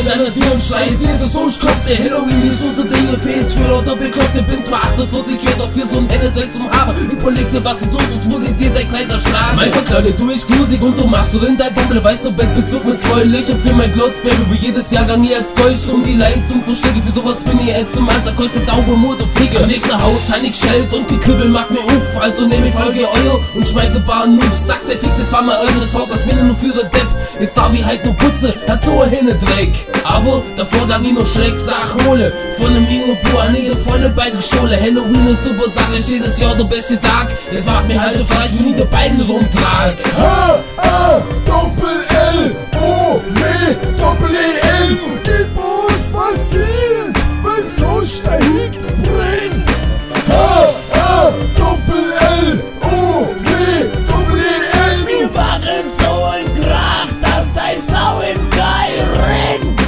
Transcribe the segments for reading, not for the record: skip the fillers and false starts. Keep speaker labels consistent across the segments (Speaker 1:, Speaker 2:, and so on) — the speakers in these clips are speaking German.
Speaker 1: in deiner Tür und schrei, Jesus, so klopft der Halloween, die Soße Dinge fehlt für lauter Bekloppte. Bin zwar 48, gehört doch für so ein Ende direkt zum Aber. Überleg dir, was du tust, sonst muss ich dir dein Kleid erschlagen. Mein verkleidet, du ich grusig und du machst drin dein Bumble, weißer Bettbezug mit 2 Löchern für mein Glotz, Baby, wie jedes Jahrgang hier als Keusch, um die Leid zum Verschläge, für sowas bin ich jetzt im Alter, Keusch mit Augen, Mode, Pflege. Im nächsten Haus, Heinig schellt und gekribbel macht mir Uff, also nehm ich Folge Euro und schmeiße Bahnhof. Sag's, der fickt, das fahr mal das Haus, das bin nur für der Depp. Jetzt darf ich halt nur putze, hast so ein Dreck. Aber davor dann ich noch schleck, sag hole von nem Ingo pur an ihre volle beide Schule. Halloween ist super Sache, ist jedes Jahr der beste Tag. Jetzt macht mir halt vielleicht, wenn ich der Beine rumtrag.
Speaker 2: Doppel-L, oh, nee, Doppel-E-N. Gib uns was ist, wenn so steigt, brennt. Doppel-L, oh, nee, Doppel-E-N.
Speaker 3: Wir machen so ein Krach, dass dein Sau im Geil rennt.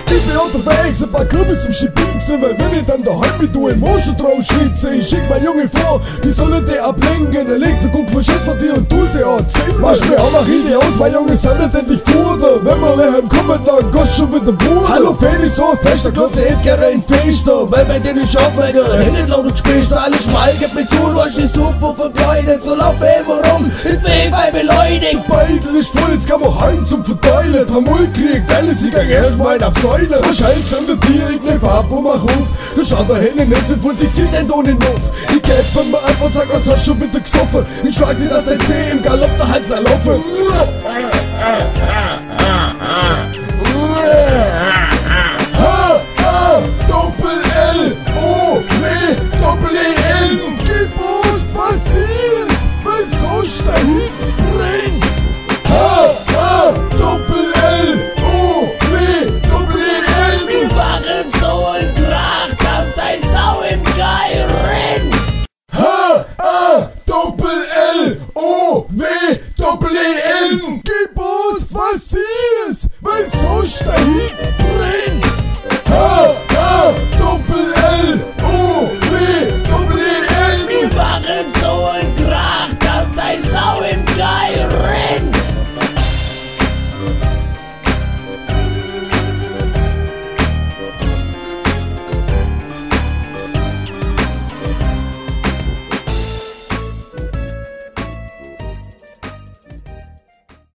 Speaker 2: Ich bin unterwegs, ein paar Kürbis zum Schibitzen, weil wenn ich dann daheim mit du Emotion drauf schwitze, ich schick mein Junge vor, die sollen die ablenken, er legt einen Guck verschützt von dir und du sie anziehen. Mach mir auch mal Rede aus, mein Junge sind nicht endlich Futter, wenn wir daheim kommen, dann gehst schon wieder Bruder. Hallo Fanny, so ein Fester, Glotze hätt gerne ein Fester, weil bei denen ich auflege, hängen laut und gespielt, alle Schmal, gib mir zu, du hast die super verkleidet, so lauf immer rum, ist B5 beleidigt. Beidel ist voll, jetzt kann man heim zum Verteilen, Tramul kriegt, alles, ich gang erst mal ab Säule. So scheint's an der Tier, ich nehm ab und mach auf. Du schaut da hin, nicht so von sich zieht den Ton hinauf. Ich geb mir ab und sag, was hast schon wieder gesoffen? Ich schlag dir das dein Zeh im Galopp, der Hals laufen.